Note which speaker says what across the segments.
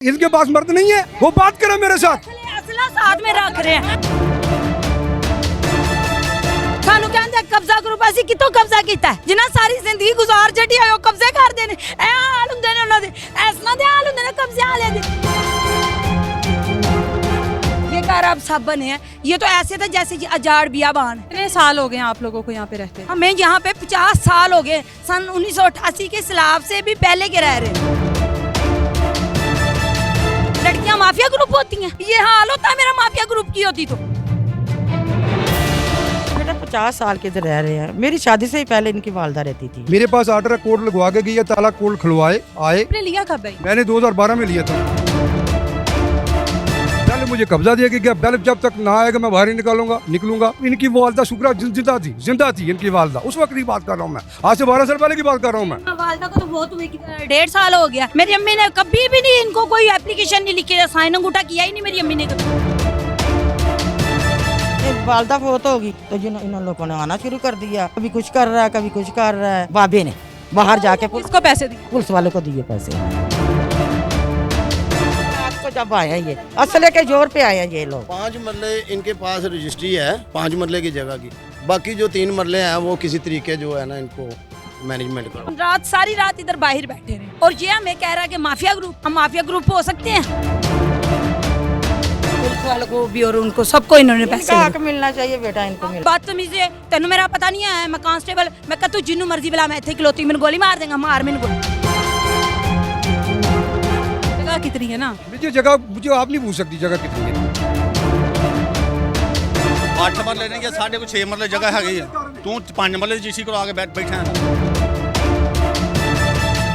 Speaker 1: इनके पास मर्द नहीं है, वो बात करे मेरे साथ।
Speaker 2: असला साथ में रख रहे हैं। सानू कहंदे कब्जा ग्रुप ਅਸੀਂ ਕਿਤੋਂ ਕਬਜ਼ਾ ਕੀਤਾ ਜਿਨ੍ਹਾਂ सारी जिंदगी गुजार ਛੱਡੀ ਆਇਓ कब्जे ਕਰਦੇ ਨੇ ਇਹ ਹਾਲ ਹੁੰਦੇ ਨੇ ਉਹਨਾਂ ਦੇ ਐਸਨਾ ਦੇ ਹਾਲ ਹੁੰਦੇ ਨੇ कब्जे वाले ਦੇ। ये घर अब सब बने हैं, ये तो ऐसे था जैसे अजाड़ बियाबान।
Speaker 3: कितने साल हो गए हैं आप लोगों को यहाँ पे रहते?
Speaker 2: हमें यहाँ पे 50 साल हो गए, सन 1988 के सैलाब से भी पहले के रह रहे हैं। लड़कियां माफिया ग्रुप होती हैं, ये हाल होता है मेरा माफिया ग्रुप की होती तो।
Speaker 4: बेटा 50 साल के इधर रह रहे हैं, मेरी शादी से ही पहले इनकी वालदा रहती थी।
Speaker 1: मेरे पास आर्डर है, कोड लगवा के गई है, ताला कोड खुलवाए आए।
Speaker 3: आपने लिया कब है?
Speaker 1: मैंने 2012 में लिया था। पहले मुझे कब्जा दिया गया, पहले जब तक ना आएगा मैं बाहर ही निकलूंगा। इनकी वालदा शुक्रा जिंदा थी इनकी वालदा, उस वक्त की बात कर रहा हूँ मैं, आज से 12 साल पहले की बात कर रहा हूँ मैं।
Speaker 2: वालदा को तो बहुत हुए 1.5 साल हो गया। मेरी अम्मी ने कभी भी नहीं इनको कोई एप्लीकेशन नहीं लिखी, साइन अंगूठा किया ही नहीं मेरी अम्मी ने।
Speaker 4: वालदा फोत होगी तो इन लोगों ने आना शुरू कर दिया, कभी कुछ कर रहा है कभी कुछ कर रहा है। बाबे ने बाहर जाके
Speaker 3: किसको पैसे दिए?
Speaker 4: पुलिस वाले को दिए पैसे। आपको जब आया ये असले के जोर पे आया ये लोग।
Speaker 5: 5 मरले इनके पास रजिस्ट्री है 5 मरले की जगह की, बाकी जो 3 मरले हैं वो किसी तरीके जो है ना इनको मैनेजमेंट करो।
Speaker 2: सारी रात इधर बाहर बैठे रहे और ये हमें कह रहा है कि माफिया ग्रुप, हम माफिया ग्रुप हो सकते हैं। पुलिस वालों को भी और उनको सबको इन्होंने पैसे
Speaker 4: हक मिलना चाहिए बेटा, इनको मिल।
Speaker 2: बदतमीजी है, तेन मेरा पता नहीं है, मैं कांस्टेबल, मैं कह तू जिन्नू मर्जी बुला, मैं इत्थे खलोती, मैंने गोली मार देगा, मार मैंने गोली।
Speaker 3: जगह कितनी है ना?
Speaker 1: मुझे आप नहीं पूछ सकती जगह कितनी है।
Speaker 6: 8 मरले ने या 6.5 मरले जगह है गई, तू 5 मरले जीसी को आके बैठा है।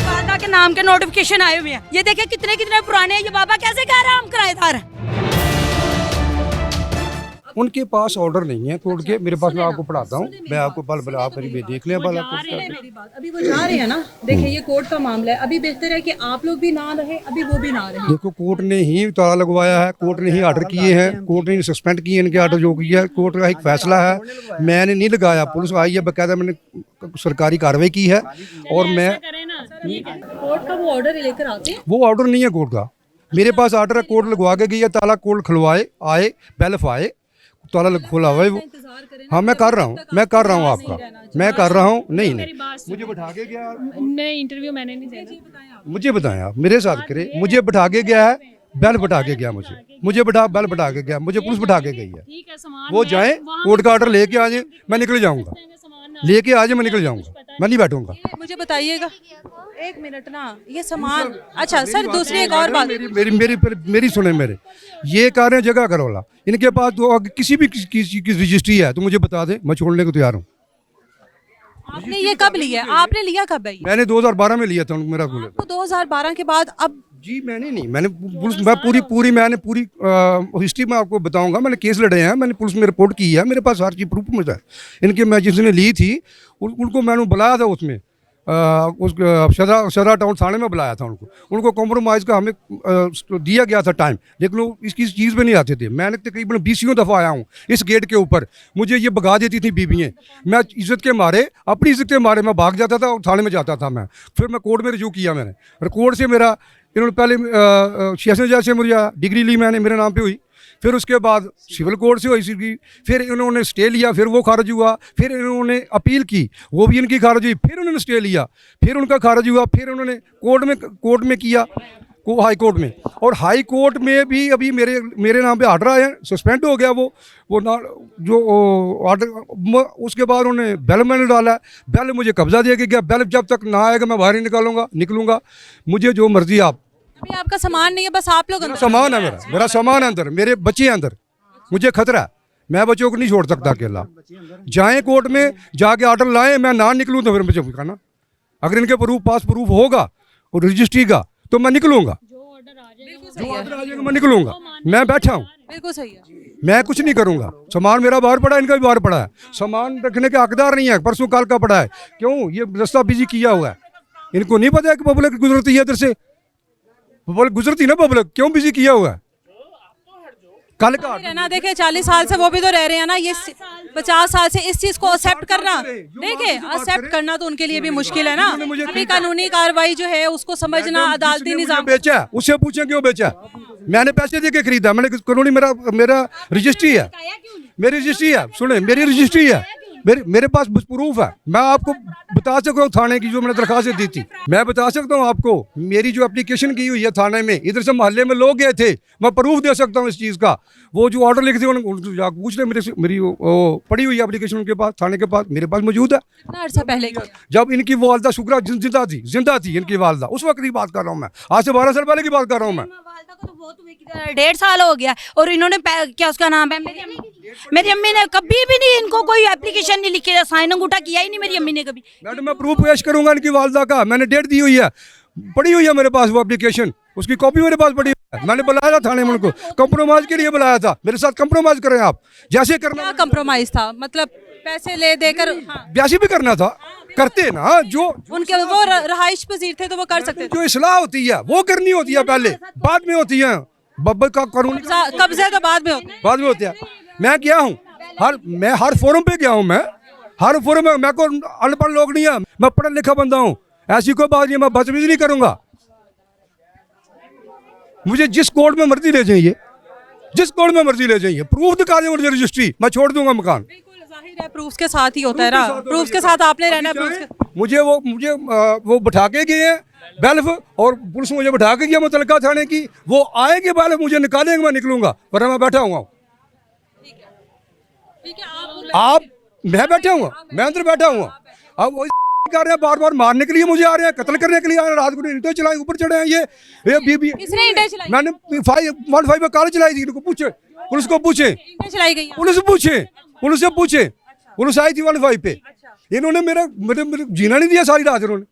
Speaker 2: बाबा के नाम के नोटिफिकेशन आए हुए हैं, ये देखिए कितने पुराने हैं। ये बाबा कैसे कह रहा है हम किराएदार हैं?
Speaker 1: उनके पास ऑर्डर नहीं है कोर्ट के, मेरे पास, मैं आपको पढ़ाता हूँ, मैं आपको बल आप करीब देख लें बल आपको।
Speaker 3: मेरी बात, अभी वो जा रहे हैं ना, देखिए ये कोर्ट का मामला है, अभी बेहतर है कि आप लोग भी ना रहे, अभी वो भी ना रहे।
Speaker 1: देखो कोर्ट ने ही ताला लगवाया है, कोर्ट ने ही ऑर्डर किए हैं, कोर्ट ने सस्पेंड किए इनके ऑर्डर जो किया है, कोर्ट का एक फैसला है, मैंने नहीं लगाया, पुलिस आई है बकायदा, मैंने सरकारी कार्रवाई की है। और मैं
Speaker 3: कोर्ट का वो ऑर्डर लेकर आते हैं,
Speaker 1: वो ऑर्डर नहीं है कोर्ट का, मेरे पास ऑर्डर है, कोर्ट लगवा के गई है, ताला कोड खुलवाए आए, बेल्फ आए, ताला खुला हुआ है वो। हाँ मैं कर रहा हूँ आपका, मैं कर रहा हूँ। नहीं मुझे बैठा के गया,
Speaker 3: मैं इंटरव्यू मैंने नहीं देना,
Speaker 1: मुझे बताया, मेरे साथ करे, मुझे बैठा के गया है, बैल बैठा के गया, मुझे बैल बैठा के गया, मुझे पुलिस बैठा के गई है। वो जाए कोर्ट का ऑर्डर लेके आ जाए, मैं निकल जाऊंगा, लेके आ जाए मैं निकल जाऊंगा, मैं नहीं बैठूंगा।
Speaker 3: मुझे बताइएगा 1 मिनट ना, ये सामान। अच्छा सर, दूसरी एक और बात,
Speaker 1: मेरी सुने, मेरे ये कह रहे हैं जगह करवाला, इनके पास तो किसी भी किसी की रजिस्ट्री है तो मुझे बता दे, मैं छोड़ने को तैयार हूँ।
Speaker 3: आपने ये कब लिया है? आपने लिया कब है?
Speaker 1: मैंने 2012 में लिया था मेरा खुले।
Speaker 3: तो 2012 के बाद अब?
Speaker 1: जी मैंने नहीं, मैंने पूरी हिस्ट्री में आपको बताऊंगा। मैंने केस लड़े हैं, मैंने पुलिस में रिपोर्ट की है, मेरे पास हर चीज प्रूफ में है इनके। मैं जिसने ली थी उनको मैंने बुलाया था, उसमें उस सदर टाउन थाने में बुलाया था उनको कॉम्प्रोमाइज़ का हमें दिया गया था टाइम, लेकिन वो इसकी चीज़ में नहीं आते थे। मैंने तकरीबन 20 दफ़ा आया हूँ इस गेट के ऊपर, मुझे ये भगा देती थी बीबियाँ, मैं इज़्ज़त के मारे, अपनी इज़्ज़त के मारे मैं भाग जाता था और थाने में जाता था मैं। फिर मैं कोर्ट में रिज्यू किया, मैंने कोर्ट से मेरा, इन्होंने पहले सेशन जज से मुझे डिग्री ली मैंने, मेरे नाम पे हुई, फिर उसके बाद सिविल कोर्ट से हुई, फिर इन्होंने स्टे लिया, फिर वो खारिज हुआ, फिर इन्होंने अपील की, वो भी इनकी खारिज हुई, फिर उन्होंने स्टे लिया, फिर उनका खारिज हुआ, फिर उन्होंने कोर्ट में किया, हाई कोर्ट में, और हाई कोर्ट में भी अभी मेरे नाम पे ऑर्डर आए, सस्पेंड हो गया वो ना जो ऑर्डर। उसके बाद उन्होंने बेल मैंने डाला, बेल मुझे कब्जा दिया गया, बेल जब तक ना आएगा मैं बाहर ही निकलूंगा, मुझे जो मर्जी आप।
Speaker 3: अभी आपका सामान नहीं है, बस आप लोग अंदर?
Speaker 1: सामान है मेरा सामान है अंदर, मेरे बच्चे हैं अंदर, मुझे खतरा है, मैं बच्चों को नहीं छोड़ सकता अकेला। जाएं कोर्ट में जाके ऑर्डर लाएं, मैं ना निकलूं तो फिर मुझे कहना, अगर इनके पास प्रूफ होगा और रजिस्ट्री का तो मैं निकलूंगा, जो ऑर्डर आ जाएगा मैं निकलूंगा, मैं बैठा हूँ,
Speaker 3: बिल्कुल सही है,
Speaker 1: मैं कुछ नहीं करूंगा। सामान मेरा बाहर पड़ा है, इनका भी बाहर पड़ा है, सामान रखने के हकदार नहीं है, परसों काल का पड़ा है। क्यों? ये रास्ता बिजी किया हुआ है, इनको नहीं पता है कि पब्लिक गुजरती है इधर से, पब्लिक गुजरती ना, पब्लिक क्यों बिजी किया हुआ है? कल का
Speaker 3: ना देखे 40 साल से वो भी तो रह रहे हैं ना, ये 50 साल से इस चीज को एक्सेप्ट करना,
Speaker 1: जो
Speaker 3: देखिए
Speaker 1: बात
Speaker 3: एक्सेप्ट
Speaker 1: करे,
Speaker 3: करना तो उनके लिए भी मुश्किल है ना।
Speaker 1: उन्होंने मुझे
Speaker 3: अभी कानूनी कार्रवाई जो है उसको समझना, अदालती
Speaker 1: जिसने मुझे
Speaker 3: निजाम।
Speaker 1: बेचा उससे पूछे क्यों बेचा, मैंने पैसे दे के खरीदा, मैंने कानूनी मेरा मेरा रजिस्ट्री है, मेरी रजिस्ट्री है, सुने मेरी रजिस्ट्री है, मेरे पास प्रूफ है, मैं आपको बता सकता हूँ थाने की जो मैंने दरखास्त दी थी, मैं बता सकता हूँ आपको मेरी जो एप्लीकेशन की हुई है थाने में, इधर से मोहल्ले में लोग गए थे, मैं प्रूफ दे सकता हूँ इस चीज़ का। वो जो ऑर्डर लिखे थे उनको जाकर पूछ ले, मेरी वो पड़ी हुई एप्लीकेशन उनके पास, थाने के पास, मेरे पास मौजूद है।
Speaker 3: कितना अर्सा पहले की?
Speaker 1: जब इनकी वालदा शुक्रा जिंदा थी इनकी वालदा, उस वक्त की बात कर रहा हूँ मैं, आज से 12 साल पहले की बात कर रहा हूँ मैं।
Speaker 2: वालदा को तो बहुत हुए कि 1.5 साल हो गया और इन्होंने क्या उसका नाम है, मेरी अम्मी ने कभी भी नहीं इनको कोई एप्लीकेशन नहीं लिखी, साइन अंगूठा किया ही नहीं मेरी अम्मी ने कभी।
Speaker 1: मैडम मैं प्रूफ पेश करूंगा इनकी वालदा का, मैंने डेट दी हुई है, पड़ी हुई है मेरे पास वो एप्लीकेशन, उसकी कॉपी मेरे पास पड़ी हुई है। मैंने बुलाया था थाने में, उनको कंप्रोमाइज के लिए बुलाया था, मेरे साथ कंप्रोमाइज करें आप, जैसे करना।
Speaker 3: क्या कंप्रोमाइज था? मतलब पैसे ले देकर? हाँ।
Speaker 1: ब्यासी भी करना था, करते ना, जो
Speaker 3: उनके वो रहाइश पजीर थे तो वो कर सकते थे।
Speaker 1: जो इस्लाह होती है वो करनी होती है, पहले बाद में होती है, बब्बर का कानूनी
Speaker 3: कब्जे तो बाद में होते हैं।
Speaker 1: बाद में होते हैं। मैं गया हूँ मैं हर फोरम पे गया हूँ, मैं हर फोरम में, मैं को अनपढ़ लोग नहीं है, मैं पढ़ा लिखा बंदा हूँ, ऐसी कोई बात नहीं, मैं बदतमीजी नहीं करूंगा। मुझे जिस कोर्ट में मर्जी ले जाइए, जिस कोर्ट में मर्जी ले जाइए, प्रूफ दिखा दें मुझे रजिस्ट्री, मैं छोड़ दूंगा मकान।
Speaker 3: बिल्कुल जाहिर है, प्रूफ के साथ ही होता है ना, प्रूफ के साथ आपने रहना है। प्रूफ के
Speaker 1: मुझे वो बिठा के गए हैं बेल्फ, और पुलिस मुझे बिठा के गया मुतलका थाने की, वो आएंगे बेल्फ मुझे निकालेंगे, मैं निकलूंगा, वरना मैं बैठा हुआ हूँ।
Speaker 3: ठीक है,
Speaker 1: आप मैं बैठा हुआ, मैं अंदर बैठा हुआ, अब वो कर रहे हैं, बार बार मारने के लिए मुझे आ रहे हैं, कत्ल करने के लिए आ रहे हैं, रात को ईंटें चलाई, ऊपर चढ़े हैं ये बीबी।
Speaker 3: किसने ईंटें चलाई?
Speaker 1: मैंने 115 में कार चलाई थी, इनको पूछे, पुलिस को पूछे,
Speaker 3: ईंटें चलाई गई हैं।
Speaker 1: पुलिस पूछे, पुलिस से पूछे, पुलिस आई थी 15 पे, इन्होंने मेरे जीना नहीं दिया सारी रात इन्होंने।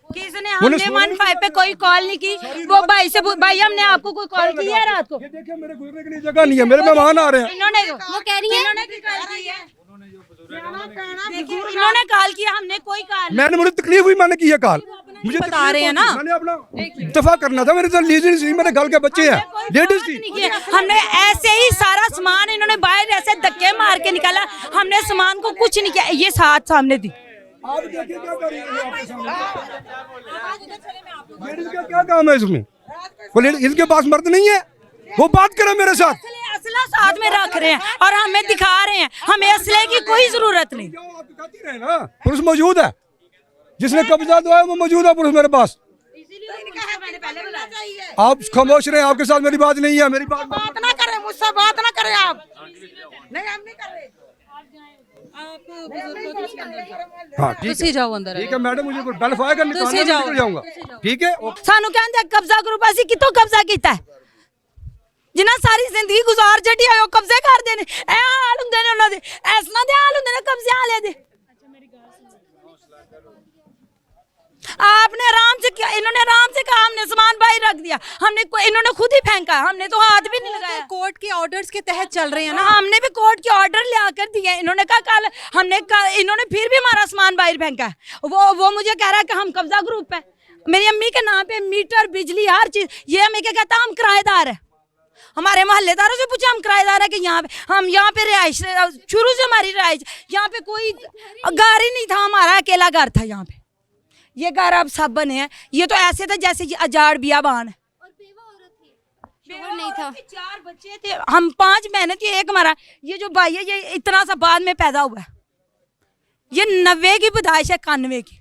Speaker 2: किसने? हमने 15 पे कोई कॉल नहीं की, वो भाई से भाई हमने आपको कोई कॉल की है रात को?
Speaker 1: ये देखिए मेरे गुजरने के लिए जगह नहीं है, मेरे मेहमान आ रहे हैं।
Speaker 2: इन्होंने वो कह रही है इन्होंने की कॉल की है, देखिए इन्होंने कॉल किया, हमने कोई कॉल।
Speaker 1: मैंने मुझे तकलीफ हुई, मैंने की है कॉल, मुझे
Speaker 3: बता रहे हैं ना।
Speaker 1: मैंने अपना इत्तेफाक करना था, मेरे साथ लेडीज थी, मेरे घर के बच्चे हैं, लेडीज थी।
Speaker 2: हमने ऐसे ही सारा सामान इन्होंने बाहर ऐसे धक्के मार के निकाला, हमने सामान को कुछ नहीं किया, ये साथ सामने थी।
Speaker 1: आप देखिए क्या कर रही है आपके सामने, लेडीज का क्या काम है इसमें, वो इनके पास मर्द नहीं है, वो बात करे मेरे साथ,
Speaker 2: असला साथ में रख रहे हैं और हमें दिखा रहे हैं, हमें असले की कोई जरूरत नहीं।
Speaker 1: आप दिखाती रहे ना, पुलिस मौजूद है, जिसने कब्जा दो है वो मौजूद है, पुलिस मेरे पास। आप खामोश रहे, आपके साथ मेरी बात नहीं है, मेरी बात
Speaker 4: ना करें, मुझसे बात ना करें आप, नहीं हम नहीं कर रहे।
Speaker 1: हाँ ठीक
Speaker 3: ਤੁਸੀਂ ਜਾਓ ਅੰਦਰ।
Speaker 1: है मैडम, मुझे बेल्फ आएगा,
Speaker 3: ਤੁਸੀਂ ਜਾਓ।
Speaker 1: निकल जाऊंगा, ठीक है।
Speaker 2: सानू कहंदे कब्जा ग्रुप ਅਸੀਂ ਕਿੱਥੋਂ ਕਬਜ਼ਾ ਕੀਤਾ ਹੈ, ਜਿਨ੍ਹਾਂ ਸਾਰੀ ਜ਼ਿੰਦਗੀ ਗੁਜ਼ਾਰ ਛੱਡੀ ਹੋਈ ਉਹ ਕਬਜ਼ੇ ਕਰਦੇ ਨੇ, ਇਹ ਹਾਲ ਹੁੰਦੇ ਨੇ ਉਹਨਾਂ ਦੇ, ਐਸਨਾ ਦੇ ਹਾਲ ਹੁੰਦੇ ਨੇ ਕਬਜ਼ੇ ਵਾਲੇ ਦੇ। आपने आराम से किया, इन्होंने आराम से कहा, हमने सामान बाहर रख दिया, हमने इन्होंने खुद ही फेंका, हमने तो हाथ भी नहीं लगाया।
Speaker 3: कोर्ट के ऑर्डर्स के तहत चल रहे हैं ना,
Speaker 2: हमने भी कोर्ट के ऑर्डर ले आकर दिए, इन्होंने कहा कल इन्होंने फिर भी हमारा सामान बाहर फेंका है। वो मुझे कह रहा है कि हम कब्जा ग्रुप है, मेरी अम्मी के नाम पे मीटर बिजली हर चीज, ये हमें क्या कहता है, हम किराएदार है, हमारे मोहल्लेदारों से पूछा हम किराएदार है कि यहाँ पे हम यहाँ पे रिहाइश, शुरू से हमारी रिहाइश यहाँ पे कोई घर ही नहीं था, हमारा अकेला घर था यहाँ पे, ये घर अब सब बने हैं, ये तो ऐसे था जैसे ये अजाड़ बियाबान है।
Speaker 7: शोहर नहीं था,
Speaker 2: 4 बच्चे थे, हम 5 बहनें थी, एक हमारा ये जो भाई है ये इतना सा बाद में पैदा हुआ है, ये 90 की पैदाइश है, 91 की,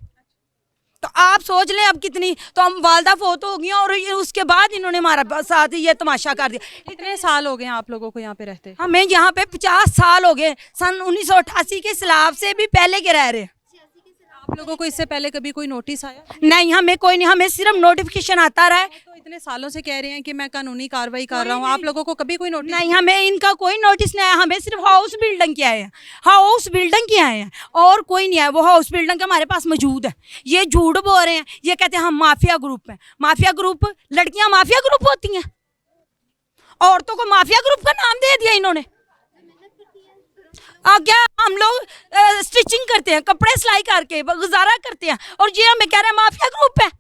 Speaker 2: तो आप सोच लें अब कितनी, तो हम वालदा फोत हो गई और उसके बाद इन्होंने हमारा साथ ये तमाशा कर दिया।
Speaker 3: कितने साल हो गए हैं आप लोगों को यहाँ पे रहते?
Speaker 2: हमें यहाँ पे 50 साल हो गए, सन 1988 के सैलाब से भी पहले के रह रहे हैं।
Speaker 3: आप लोगों को इससे पहले कभी कोई नोटिस आया?
Speaker 2: नहीं, हमें कोई नहीं, हमें सिर्फ नोटिफिकेशन आता रहा है।
Speaker 3: तो इतने सालों से कह रहे हैं कि मैं कानूनी कार्रवाई कर रहा हूँ, आप लोगों को कभी कोई नोटिस?
Speaker 2: नहीं, हमें इनका कोई नोटिस नहीं आया, हमें सिर्फ हाउस बिल्डिंग के आए हैं, हाउस बिल्डिंग के आए हैं और कोई नहीं आया। वो हाउस बिल्डिंग हमारे पास मौजूद है, ये झूठ बोल रहे हैं, ये कहते हैं हम माफिया ग्रुप हैं। माफिया ग्रुप, लड़कियां माफिया ग्रुप होती हैं, औरतों को माफिया ग्रुप का नाम दे दिया इन्होंने। क्या हम लोग स्टिचिंग करते हैं, कपड़े सिलाई करके गुजारा करते हैं, और ये हमें कह रहे हैं माफिया ग्रुप है।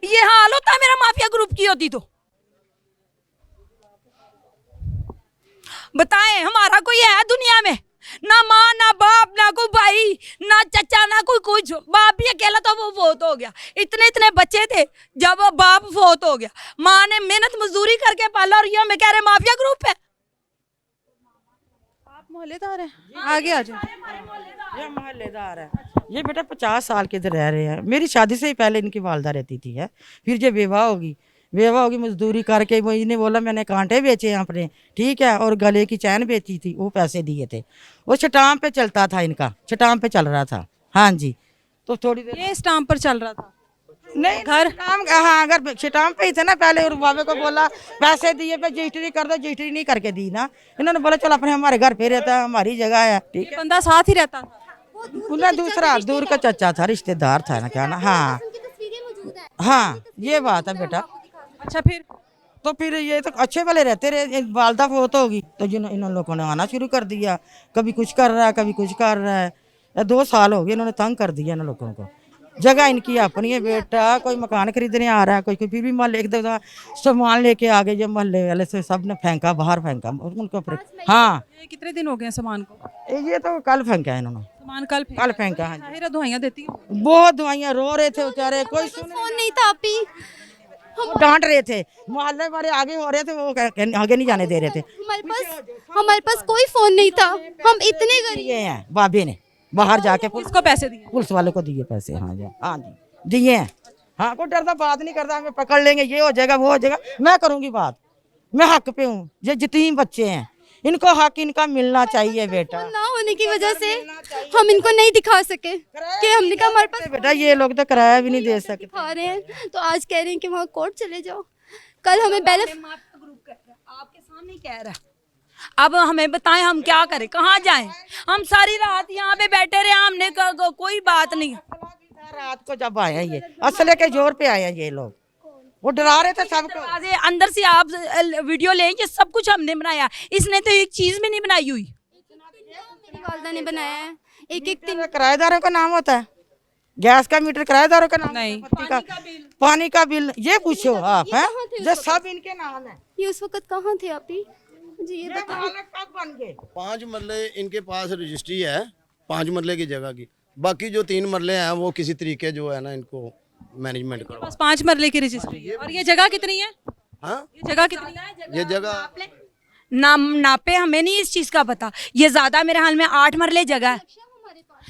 Speaker 2: ये हाल होता है मेरा माफिया ग्रुप की होती तो। बताएं हमारा कोई है दुनिया में? ना माँ ना बाप ना कोई भाई ना चचा ना कोई कुछ। बाप भी अकेला तो वो फोत हो गया। इतने इतने बच्चे थे जब बाप फोत हो गया। माँ ने मेहनत मजदूरी करके पाला और ये हमें कह रहे माफिया ग्रुप है।
Speaker 3: आप मोहल्लेदार हैं? आगे आ जाओ।
Speaker 4: ये मोहल्लेदार है। ये बेटा 50 साल के इधर रह रहे हैं। मेरी शादी से ही पहले इनकी वालदा रहती थी है। फिर जब विवाह होगी मजदूरी करके वो इन्हें बोला मैंने कांटे बेचे हैं अपने, ठीक है, और गले की चैन बेची थी, वो पैसे दिए थे। वो चटाम पे चलता था, इनका चटाम पे चल रहा था। हाँ जी, तो थोड़ी देर
Speaker 3: ये स्टाम्प पर चल रहा था?
Speaker 4: नहीं घर काम, हाँ अगर चटाम पे ही थे ना पहले, और बाबे को बोला पैसे दिए पे रजिस्ट्री कर दो, रजिस्ट्री नहीं करके दी ना। इन्होंने बोला चल अपने हमारे घर पे रहता है, हमारी जगह है, ठीक
Speaker 3: ये
Speaker 4: है।
Speaker 3: बंदा साथ ही रहता था?
Speaker 4: उन्हें दूसरा दूर का चचा था, रिश्तेदार था ना, क्या ना। हाँ हाँ ये बात है बेटा।
Speaker 3: अच्छा फिर?
Speaker 4: तो फिर ये तो अच्छे वाले रहते रहे। वालदा फोत होगी तो इन लोगों ने आना शुरू कर दिया। कभी कुछ कर रहा है, कभी कुछ कर रहा है। 2 साल हो गए इन्होंने तंग कर दिया इन लोगों को। जगह इनकी अपनी है बेटा, कोई मकान खरीदने आ रहा है, कोई फिर भी मोहल्ले एक दो सामान लेके आ गए, जो मोहल्ले वाले से सब ने फेंका, बाहर फेंका उनको फिर। हाँ
Speaker 3: ये कितने दिन हो गए सामान को?
Speaker 4: ये तो कल फेंका है इन्होंने,
Speaker 3: सामान कल
Speaker 4: कल फेंका। हाँ जी,
Speaker 3: जाहिर है दुआइयां देती हो।
Speaker 4: बहुत दवाइयाँ, रो रहे थे बेचारे, कोई
Speaker 7: फोन नहीं था आप ही।
Speaker 4: वो डांट रहे थे, मोहल्ले वाले आगे हो रहे थे, वो आगे नहीं जाने दे रहे थे।
Speaker 7: हमारे पास कोई फोन नहीं था, हम इतने गरीब।
Speaker 4: ये हैं बाबे ने बाहर जाके
Speaker 3: किसको पैसे दिए?
Speaker 4: पुलिस वाले को दिए पैसे। हाँ जी, हाँ जी दिए हैं। हाँ कोई डरता बात नहीं करता, हमें पकड़ लेंगे, ये हो जाएगा वो हो जाएगा। मैं करूँगी बात, मैं हक पे हूँ। ये जितने बच्चे हैं इनको हक इनका मिलना चाहिए बेटा।
Speaker 7: ना होने की वजह से हम इनको नहीं दिखा सके कि हमने कहा हमारे पास
Speaker 4: बेटा ये लोग तो किराया भी नहीं दे सकते।
Speaker 7: दिखा रहे हैं, तो आज कह रहे हैं कि वहाँ कोर्ट चले जाओ। कल हमें
Speaker 2: आपके सामने कह रहा। अब हमें बताएं हम क्या करें, कहाँ जाएं? हम सारी रात यहाँ पे बैठे रहे, हमने कोई बात नहीं।
Speaker 4: रात को जब आए ये असले के जोर पे आए ये लोग, वो डरा रहे थे सबको।
Speaker 2: दरवाजे अंदर से आप वीडियो लें, ये सब कुछ हमने बनाया, इसने तो एक चीज भी नहीं बनाई हुई।
Speaker 7: मेरी वालदा ने बनाया है। एक दिन
Speaker 4: किराएदारों का नाम होता है, गैस का मीटर किराएदारों का नाम
Speaker 3: नहीं।
Speaker 4: पानी का बिल ये पूछो आप हैं, जो सब इनके नाम है।
Speaker 7: ये उस वक्त कहाँ थे आप ही? जी ये बताओ।
Speaker 4: कब बन गए?
Speaker 5: 5 मरले इनके पास रजिस्ट्री है, 5 मरले की जगह की। बाकी जो 3 मरले हैं वो किसी तरीके जो है ना इनको मैनेजमेंट करो।
Speaker 3: बस 5 मरले की रजिस्ट्री है। और ये जगह कितनी है?
Speaker 5: हाँ
Speaker 3: ये जगह कितनी है?
Speaker 5: ये जगह
Speaker 2: नापे हमें नहीं इस चीज का पता। ये ज्यादा मेरे हाल में 8 मरले जगह है।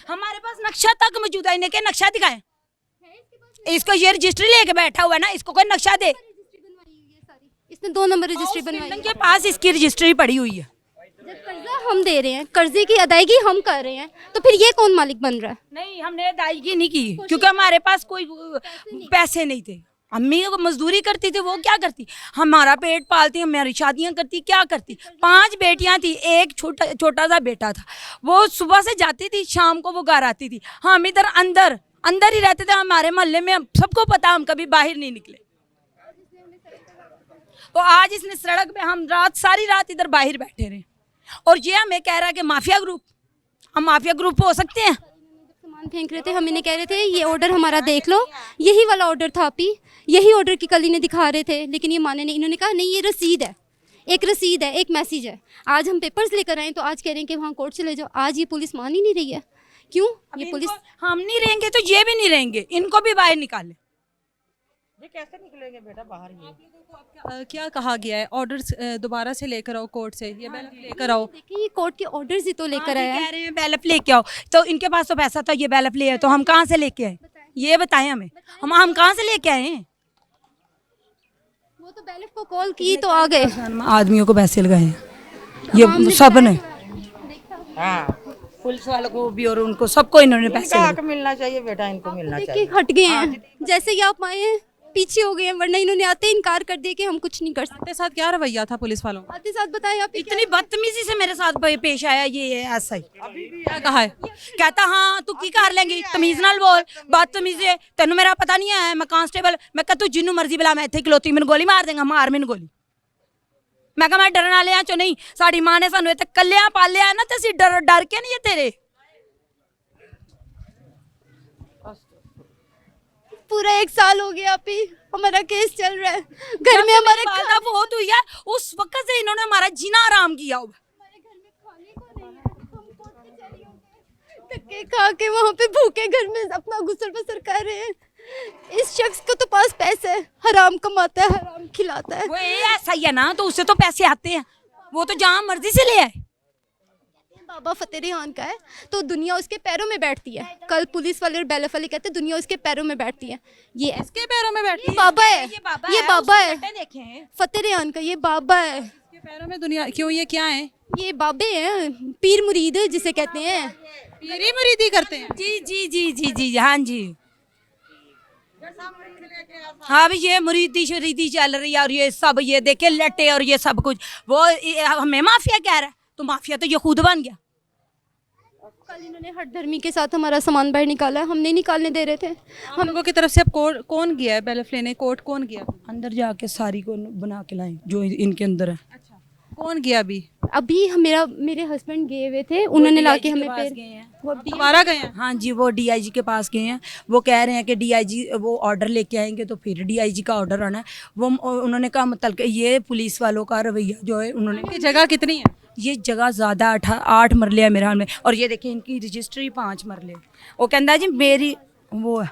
Speaker 2: हमारे पास नक्शा तक मौजूद है। इन्हें क्या नक्शा दिखाए? इसको ये रजिस्ट्री लेके बैठा हुआ है ना, इसको कोई नक्शा दे।
Speaker 7: इसने 2 नंबर रजिस्ट्री बनवाई है।
Speaker 2: इनके पास इसकी रजिस्ट्री पड़ी हुई है।
Speaker 7: जब कर्जा हम दे रहे हैं, कर्जे की अदायगी हम कर रहे हैं, तो फिर ये कौन मालिक बन रहा है?
Speaker 2: नहीं हमने अदायगी नहीं की क्योंकि हमारे पास कोई पैसे नहीं थे। अम्मी मजदूरी करती थी, वो क्या करती, हमारा पेट पालती, हमारी शादियां करती, क्या करती। 5 बेटियां थी, एक छोटा सा बेटा था। वो सुबह से जाती थी, शाम को वो घर आती थी। हम इधर अंदर ही रहते थे। हमारे मोहल्ले में सबको पता, हम कभी बाहर नहीं निकले। तो आज इसने सड़क पे, हम सारी रात इधर बाहर बैठे रहे और ये हमें कह रहा है कि माफिया ग्रुप। हम माफिया ग्रुप हो सकते हैं?
Speaker 7: सामान फेंक रहे थे, हम इन्हें कह रहे थे ये ऑर्डर हमारा देख लो, यही वाला ऑर्डर था आप ही, यही ऑर्डर की कल इन्हें दिखा रहे थे, लेकिन ये माने नहीं। इन्होंने कहा नहीं ये रसीद है, एक रसीद है, एक मैसेज है। आज हम पेपर्स लेकर आए तो आज कह रहे हैं कि वहाँ कोर्ट चले जाओ। आज ये पुलिस मान ही नहीं रही है। क्यों? ये पुलिस,
Speaker 2: हम नहीं रहेंगे तो ये भी नहीं रहेंगे, इनको भी बाहर निकाले।
Speaker 4: ये कैसे निकलेंगे बेटा बाहर? ये
Speaker 3: क्या कहा गया है? ऑर्डर दोबारा से लेकर आओ कोर्ट से, ये बैलेंस लेकर आओ।
Speaker 7: देखिए ये कोर्ट के ऑर्डर्स ही तो लेकर आए
Speaker 2: कह रहे हैं बैलेट लेके आओ, तो इनके पास तो पैसा था, ये बैलेट ले आए, तो हम कहाँ से लेके आए? ये बताएं हमें, हम कहाँ से लेके आए हैं?
Speaker 7: वो तो बैलेट को कॉल की तो आ गए।
Speaker 2: आदमियों को पैसे लगाए हैं ये सब ने।
Speaker 4: हाँ
Speaker 2: पुलिस वालों को भी और उनको सबको इन्होंने पैसे
Speaker 4: हक मिलना चाहिए बेटा, इनको मिलना
Speaker 7: देखिए
Speaker 4: चाहिए।
Speaker 7: हट गए हैं, जैसे ही आप आए हैं पीछे हो गए हैं, वरना इन्होंने आते ही इनकार कर दिया कि हम कुछ नहीं कर सकते।
Speaker 3: आपके साथ क्या रवैया था पुलिस वालों का?
Speaker 7: आते साथ बताएं आप
Speaker 2: इतनी बदतमीजी से मेरे साथ पेश आया ये ऐसा ही।
Speaker 3: क्या कहा है?
Speaker 2: कहता हाँ तू की कर लेंगी, तमीज नाल बोल, बदतमीजी है, तेनू मेरा पता नहीं है, मैं कांस्टेबल। मैं कह तू जिन्नू मर्जी बुला, मैं इत्थे खलोती, मैनू गोली मार देगा, मार मैनू गोली। मैं कहा मैं डरन वाले चो नहीं, साडी मां ने सानू इत्थे कल्लियां पालिया है ना, ते असीं डर के नहीं है तेरे।
Speaker 7: पूरा 1 साल हो गया आप ही, हमारा केस चल रहा है। घर में हमारे
Speaker 2: वालदा बहुत हुई है, उस वक्त से इन्होंने हमारा जीना आराम किया हुआ।
Speaker 7: धक्के खा के वहाँ पे भूखे घर में अपना गुसर बसर कर रहे हैं। इस शख्स को तो पास पैसे है, हराम कमाता है, हराम खिलाता है।
Speaker 2: वो ये ऐसा ही है ना, तो उससे तो पैसे आते हैं, वो तो जहाँ मर्जी से ले आए।
Speaker 7: बाबा फतेह रेहान का है तो दुनिया उसके पैरों में बैठती है। कल पुलिस वाले और बैलफ वाले कहते हैं दुनिया उसके पैरों में बैठती है। ये
Speaker 3: इसके पैरों में बैठती
Speaker 7: ये बाबा है,
Speaker 2: ये बाबा
Speaker 7: ये
Speaker 2: है,
Speaker 7: बाबा
Speaker 2: उसके
Speaker 7: है
Speaker 2: बेटे देखे हैं।
Speaker 7: फतेह रेहान का, ये बाबा है।
Speaker 3: इसके पैरों में दुनिया क्यों, ये क्या है?
Speaker 7: ये बाबे हैं, पीर मुरीद जिसे कहते हैं।
Speaker 3: पीरी मुरीदी करते हैं।
Speaker 2: जी जी जी जी जी हाँ जी। हाँ भी ये मुरीदी शरीदी चल रही है और ये सब ये देखे लटे और ये सब कुछ, वो हमें माफिया कह रहा है, तो माफिया तो ये खुद बन गया।
Speaker 7: कल इन्होंने हठधर्मी के साथ हमारा सामान बाहर निकाला है, हम नहीं निकालने दे रहे थे।
Speaker 3: हम लोगों की तरफ से अब कौन गया है बैलफ लेने? कोर्ट कौन गया?
Speaker 2: अंदर जाके सारी को बना के लाए जो इनके अंदर है।
Speaker 3: अच्छा, कौन गया अभी?
Speaker 7: अभी मेरे हस्बैंड गए हुए थे, उन्होंने लाके हमें
Speaker 2: पास
Speaker 7: पैर
Speaker 2: गए हैं।
Speaker 7: वो
Speaker 3: दोबारा गए हैं?
Speaker 2: हाँ जी, वो डीआईजी के पास गए हैं। वो कह रहे हैं कि डीआईजी वो ऑर्डर लेके आएंगे तो फिर डीआईजी का ऑर्डर आना है। वो उन्होंने कहा मतलब ये पुलिस वालों का रवैया जो है, उन्होंने
Speaker 3: ये जगह कितनी है?
Speaker 2: ये जगह ज़्यादा 8 मरले है मेरे हाल में, और ये देखिए इनकी रजिस्ट्री 5 मरले। वो कहता है जी मेरी वो है,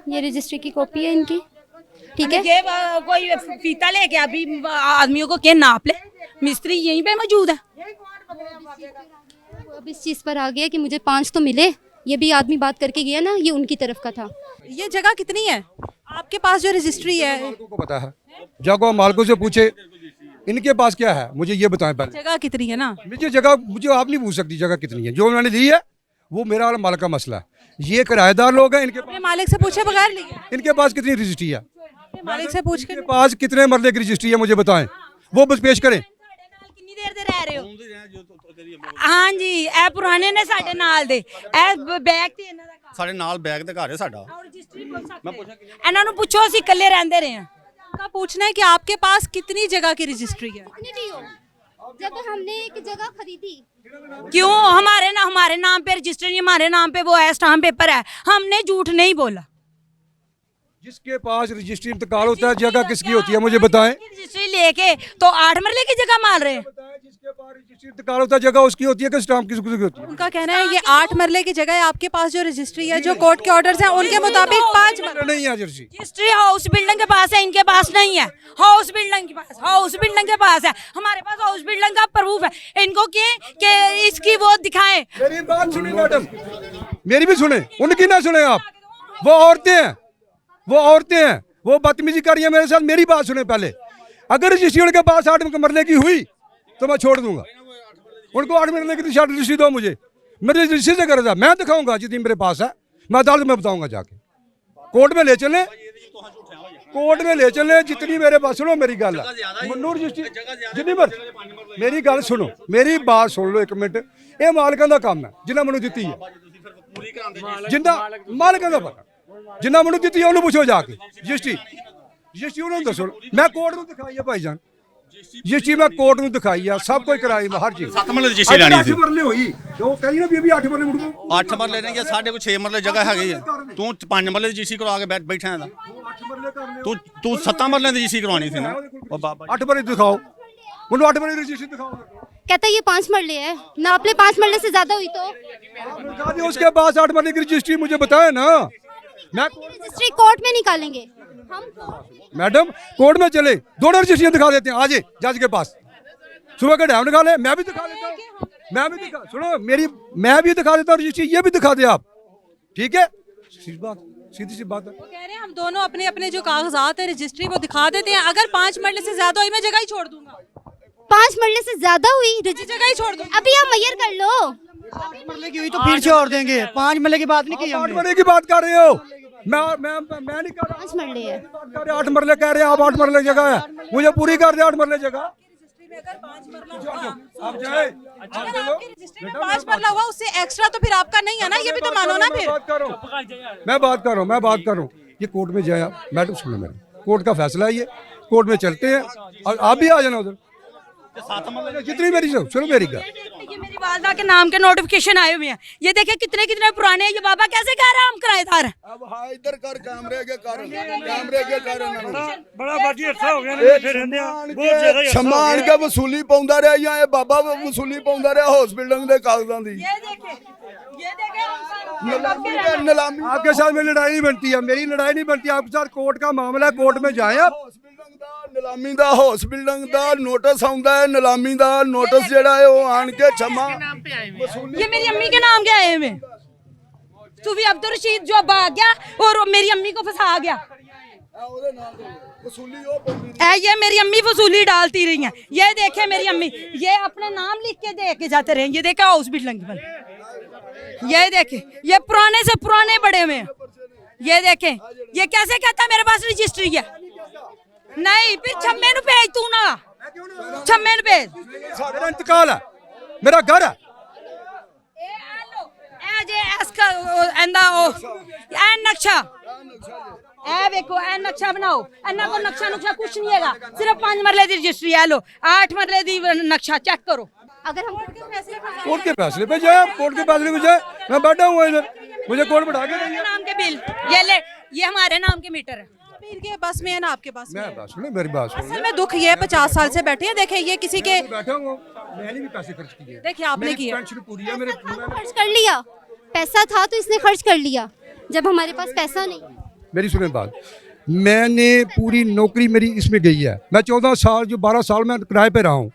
Speaker 7: ये रजिस्ट्री की कॉपी है इनकी, ठीक है।
Speaker 2: ये कोई फीता लेके अभी आदमियों को क्या नाप ले, मिस्त्री यहीं पे मौजूद है।
Speaker 7: वो अब इस चीज़ पर आ गया कि मुझे 5 तो मिले। ये भी आदमी बात करके गया ना, ये उनकी तरफ का था।
Speaker 3: ये जगह कितनी है आपके पास जो रजिस्ट्री है?
Speaker 1: मालिकों को पता है, जाको मालिकों से पूछे इनके पास क्या है, मुझे ये बताएं पहले।
Speaker 3: जगह कितनी है ना?
Speaker 1: मुझे आप नहीं पूछ सकती जगह कितनी है। जो मैंने ली है वो मेरा और मालिक का मसला है। ये किराएदार लोग हैं,
Speaker 3: अपने मालिक से पूछे बगैर लिए?
Speaker 1: इनके पास कितनी रजिस्ट्री है,
Speaker 3: अपने मालिक से पूछ के
Speaker 1: इनके पास कितने मरले की रजिस्ट्री है मुझे बताएं, वो बस पेश करें।
Speaker 2: कितनी देर से रह रहे हो? हाँ जी, ए पुराने ने साडे नाल दे ए बैग ते ਇਹਨਾਂ ਦਾ
Speaker 6: ਸਾਡੇ ਨਾਲ ਬੈਗ ਤੇ ਘਰ ਹੈ ਸਾਡਾ।
Speaker 2: ਇਹਨਾਂ ਨੂੰ ਪੁੱਛੋ ਅਸੀਂ ਇਕੱਲੇ ਰਹਿੰਦੇ ਰਹੇ ਹਾਂ।
Speaker 3: का पूछना है कि आपके पास कितनी जगह की रजिस्ट्री है?
Speaker 7: जब हमने एक जगह खरीदी,
Speaker 2: क्यों हमारे नाम पे रजिस्टर नहीं, हमारे नाम पे वो है स्टाम्प पेपर है, हमने झूठ नहीं बोला।
Speaker 1: जिसके पास रजिस्ट्री इंतकाल होता है जगह किसकी होती है मुझे बताएं।
Speaker 2: रजिस्ट्री लेके तो 8 मरले की जगह मार रहे हैं।
Speaker 1: जिसके पास रजिस्ट्री इंतकाल होता है जगह उसकी होती है कि स्टाम्प किसकी होती है?
Speaker 3: उनका कहना है ये 8 मरले की जगह है, आपके पास जो रजिस्ट्री है जो कोर्ट के ऑर्डर्स हैं उनके मुताबिक 5 मरले
Speaker 1: नहीं है जर्सी।
Speaker 2: रजिस्ट्री हाउस बिल्डिंग के पास है, इनके पास नहीं है। हाउस बिल्डिंग के पास है, हमारे पास हाउस बिल्डिंग का प्रूफ है। इनको कि इसकी वो दिखाएं।
Speaker 1: मेरी बात सुनिए मैडम, मेरी भी सुने, उनकी ना सुने आप। वो औरतें हैं, वो बदतमीजी कर रही है मेरे साथ। मेरी बात सुने पहले। अगर रजिस्ट्री उनके पास 8 मरले की हुई तो मैं छोड़ दूंगा उनको। 8 मरले की रजिस्ट्री दो मुझे, मेरी रजिस्ट्री से कर, मैं दिखाऊंगा जितनी मेरे पास है, मैं अदालत में बताऊंगा जाके। कोर्ट में ले चले, जितनी मेरे पास। सुनो मेरी गल, मन्नू रजिस्ट्री जितनी मेरी गल सुनो, मेरी बात सुन लो एक मिनट। ये मालिकां दा काम है जिन्हें मैनू दित्ती है, जिन्ना मालिकां दा पता, जिन्ना मैनू दित्ती है उन्होंने पूछो जाके। रजिस्ट्री उन्होंने दसो, मैं कोर्ट में दिखाई है भाईजान, रजिस्ट्री मैं कोर्ट में दिखाई है, सब कुछ कराई मैं हर चीज।
Speaker 6: 7 ਮਰਲੇ ਰਜਿਸਟਰੀ ਲੈਣੀ ਸੀ।
Speaker 1: 8 ਮਰਲੇ ਹੋਈ ਉਹ ਕਹੀ ਨਾ ਵੀ 8 ਮਰਲੇ ਮੁੜ
Speaker 6: 8 ਮਰਲੇ ਨਹੀਂ, ਸਾਡੇ ਕੋਲ 6 ਮਰਲੇ ਜਗ੍ਹਾ ਹੈਗੀ ਹੈ। ਤੂੰ 5 ਮਰਲੇ ਦੀ ਰਜਿਸਟਰੀ ਕਰਵਾ ਕੇ ਬੈਠਾ ਦਾ।
Speaker 1: 8 ਮਰਲੇ ਕਰ ਲਿਓ।
Speaker 6: ਤੂੰ 7 ਮਰਲੇ ਦੀ ਰਜਿਸਟਰੀ ਕਰਵਾਉਣੀ ਸੀ ਨਾ। ਉਹ ਬਾਬਾ
Speaker 1: 8 ਮਰਲੇ ਦਿਖਾਓ, ਮੈਨੂੰ 8 मरले रजिस्ट्री दिखाओ।
Speaker 7: कहता है ये 5 मरले है, नाप ले 5 मरले से ज्यादा हुई तो
Speaker 1: उसके पास 8 मरले की रजिस्ट्री मुझे बताए ना। मैं
Speaker 7: रजिस्ट्री कोर्ट में निकालेंगे हम।
Speaker 1: मैडम कोर्ट में चले, दोनों रजिस्ट्रियाँ दिखा देते हैं, आज जज के पास सुबह का टाइम निकाले, मैं भी दिखा देता हूँ। मैं भी दिखा, सुनो मेरी, मैं भी दिखा देता हूँ रजिस्ट्री, ये भी दिखा दे आप, ठीक है? सीधी सी बात है।
Speaker 3: वो कह रहे हैं हम दोनों अपने अपने जो कागजात है रजिस्ट्री वो दिखा देते हैं। अगर 5 मरले से ज्यादा हुई मैं जगह ही छोड़ दूंगा।
Speaker 7: 5 मरले से ज्यादा हुई
Speaker 3: जगह ही छोड़ दूंगा।
Speaker 7: अभी आप मैयर कर लो।
Speaker 8: 8 मरले की हुई तो फिर छोड़ देंगे। 5 मरले की बात नहीं की
Speaker 1: 8
Speaker 8: हमने।
Speaker 1: मरले की बात कर रहे हो, मैं नहीं कर रहा।
Speaker 7: 5 मरले है,
Speaker 1: 8 मरले कह रहे हैं आप, 8 मरले जगह है, मुझे पूरी कर दे 8 मरले जगह। आप जाए,
Speaker 3: अगर आपकी रजिस्ट्री में 5 मरला हुआ उससे एक्स्ट्रा तो फिर आपका नहीं है ना, ये भी तो मानो ना फिर।
Speaker 1: मैं बात कर रहा हूँ। ये कोर्ट में जाए, मैडम सुनो मेरा, कोर्ट का फैसला है ये, कोर्ट में चलते हैं और आप भी आ जाना उधर। जितनी मेरी सुनो मेरी गल,
Speaker 2: वालदा के नाम के नोटिफिकेशन आए हुए हैं। ये देखिए कितने कितने पुराने हैं। ये बाबा कैसे कह रहा है हम किराएदार हैं?
Speaker 5: अब हाँ इधर कर कैमरे के कारण
Speaker 8: बड़ा बाकी अच्छा हो गया ना फिर रहंदे बहुत ज्यादा ही
Speaker 5: समान के वसूली पाਉਂਦਾ ਰਿਹਾ ਜਾਂ ਇਹ ਬਾਬਾ वसूली पाਉਂਦਾ ਰਿਹਾ हॉस्पिटल ਦੇ कागजां ਦੀ
Speaker 2: ये देखे
Speaker 5: नीलामी
Speaker 1: आपके साथ मेरी लड़ाई नहीं बनती है, मेरी लड़ाई नहीं बनती। आपके साथ कोर्ट का मामला है, कोर्ट में जाए आप।
Speaker 5: नीलामी ਦਾ ਹਾਊਸ ਬਿਲਡਿੰਗ ਦਾ ਨੋਟਿਸ ਆਉਂਦਾ ਹੈ, नीलामी ਦਾ ਨੋਟਿਸ ਜਿਹੜਾ ਹੈ ਉਹ ਆਣ ਕੇ क्षमा
Speaker 2: ये मेरी अम्मी के नाम के आए हुए हैं। सूफी अब्दुल रशीद जो भाग गया और मेरी अम्मी को फंसा गया।
Speaker 5: वसूली ਉਹ ਪਾਉਂਦੀ
Speaker 2: ये मेरी अम्मी फसूली डालती रही हैं। ये देखे मेरी अम्मी ये अपने नाम लिख के दे के जाते रहे। ये देखे हाउस बिल्डिंग पर, ये देखे ये पुराने से पुराने बड़े हुए हैं। ये देखे ये कैसे कहता मेरे पास रजिस्ट्री है। नहीं फिर छम्मे नु भेज तू ना, छम्मे नु भेज।
Speaker 1: मेरा इंतकाल है, मेरा घर है।
Speaker 2: नक्शा ए देखो ए नक्शा बनाओ। इन्ना को नक्शा नुक्शा कुछ नहीं हैगा, सिर्फ 5 मरले दी रजिस्ट्री है। लो 8 मरले दी नक्शा चेक करो।
Speaker 7: अगर हम कोर्ट के फैसले पर
Speaker 1: कोर्ट के फैसले पे जाए, कोर्ट के फैसले पे जाए। मैं बैठा हूँ इधर, मुझे कोर्ट बढ़ा के देंगे।
Speaker 2: नाम के बिल ये ले, ये हमारे नाम के मीटर है।
Speaker 3: इनके बस में है ना आपके पास में?
Speaker 1: मैं बात सुने, मेरी बात सुन।
Speaker 3: असल में दुख ये 50 साल से बैठे हैं। देखे ये किसी के
Speaker 1: बैठा हूँ, मैंने भी पैसे खर्च किए।
Speaker 3: देखिए आपने
Speaker 1: मेरी
Speaker 3: किया।
Speaker 1: पेंशन पूरी है मेरे।
Speaker 7: खर्च कर लिया, पैसा था तो इसने खर्च कर लिया। जब हमारे पास पैसा नहीं,
Speaker 1: मेरी सुने बात, मैंने पूरी नौकरी मेरी इसमें गई है। मैं 14 साल जो 12 साल में किराए पे रहा हूँ।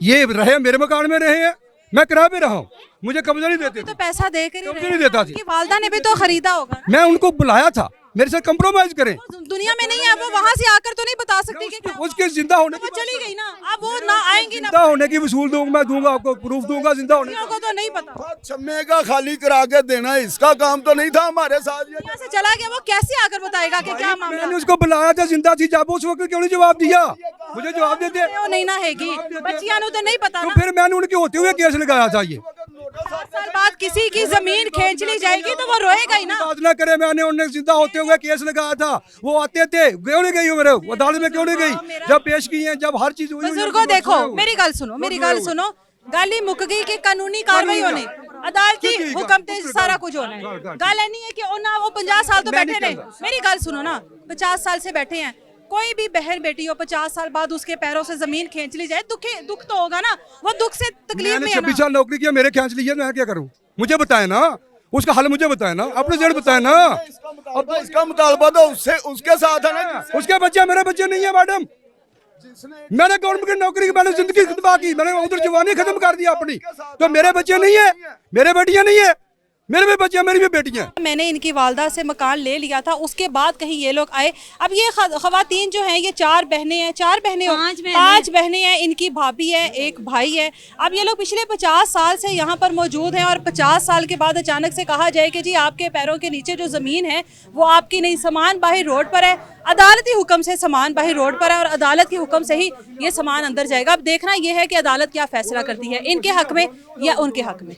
Speaker 1: ये रहे मेरे मकान में रहे हैं, मैं किराए पे रहा हूँ। मुझे कब्जा नहीं देते,
Speaker 3: तो पैसा देकर ही
Speaker 1: कब्जा नहीं देता थी।
Speaker 3: कि वालदा ने भी तो खरीदा होगा ना।
Speaker 1: मैं उनको बुलाया था, मेरे से कंप्रोमाइज करें।
Speaker 3: दुनिया में नहीं है वो, वहाँ से आकर तो नहीं बता सकती कि क्या
Speaker 1: उसके जिंदा होने
Speaker 3: वो
Speaker 1: की
Speaker 3: चली गई ना। अब वो ना आएंगी ना,
Speaker 1: जिंदा होने की वसूल दूंगा, मैं दूंगा आपको प्रूफ दूंगा जिंदा होने
Speaker 3: दुनिया को तो नहीं पता।
Speaker 5: छम्मे का खाली करा के देना इसका काम तो नहीं था हमारे साथ। ये
Speaker 3: यहाँ से चला गया, वो कैसे आकर बताएगा कि क्या मामला?
Speaker 1: मैंने उसको बुलाया था, जिंदा थी। जब उस वक्त क्यों नहीं जवाब दिया? मुझे जवाब देते
Speaker 3: वो नहीं ना हैगी, बच्चियां नु तो नहीं पता
Speaker 1: तो
Speaker 3: ना।
Speaker 1: फिर मैंने उनके होते हुए केस लगाया था। ये
Speaker 3: 7 साल बाद किसी की जमीन खींच ली जाएगी तो वो रोएगा ही ना।
Speaker 1: बात ना करे, मैंने उन्हें जिंदा होते हुए केस लगाया था। वो आते थे, क्यों नहीं गई मेरे अदालत में, क्यों नहीं गई? जब पेश की है, जब हर चीज हुई।
Speaker 3: बुजुर्गो देखो मेरी गल सुनो, मेरी गल सुनो। गाली मुक गई कि कानूनी कार्रवाई होनी, अदालती हुक्म ते सारा कुछ होना है। गल नहीं है कि वो 50 साल तो बैठे ने। मेरी गल सुनो ना, 50 साल से बैठे हैं। कोई भी बहन बेटी हो 50 साल बाद उसके पैरों से जमीन खींच ली जाए, दुख तो होगा ना। वो दुख से तकलीफ में है
Speaker 1: 26 साल नौकरी किया, मेरे खींच लीजिए, मैं क्या करूँ? मुझे बताए ना, उसका हल मुझे बताए ना, अपने जेड़ बताए ना।
Speaker 5: अब इसका मुतालबा तो उससे उसके साथ है ना।
Speaker 1: उसके बच्चे मेरे बच्चे नहीं है मैडम। मैंने गवर्नमेंट की नौकरी की, मैंने जिंदगी खत्म की, मैंने उधर जवानी खत्म कर दी अपनी। तो मेरे बच्चे नहीं है, मेरे बेटियां नहीं है, मेरे भी बच्चे, मेरी भी बेटियां।
Speaker 3: मैंने इनकी वालदा से मकान ले लिया था, उसके बाद कहीं ये लोग आए। अब ये खवातीन जो हैं, ये 4 बहनें हैं, 4 बहनें, 5 बहनें हैं, इनकी भाभी है, एक भाई है। अब ये लोग पिछले 50 साल से यहाँ पर मौजूद हैं और 50 साल के बाद अचानक से कहा जाए कि जी आपके पैरों के नीचे जो ज़मीन है वो आपकी नहीं, सामान बाहर रोड पर है। अदालती हुक्म से सामान बाहर रोड पर है और अदालत के हुक्म से ही ये सामान अंदर जाएगा। अब देखना ये है कि अदालत क्या फैसला करती है, इनके हक में या उनके हक में।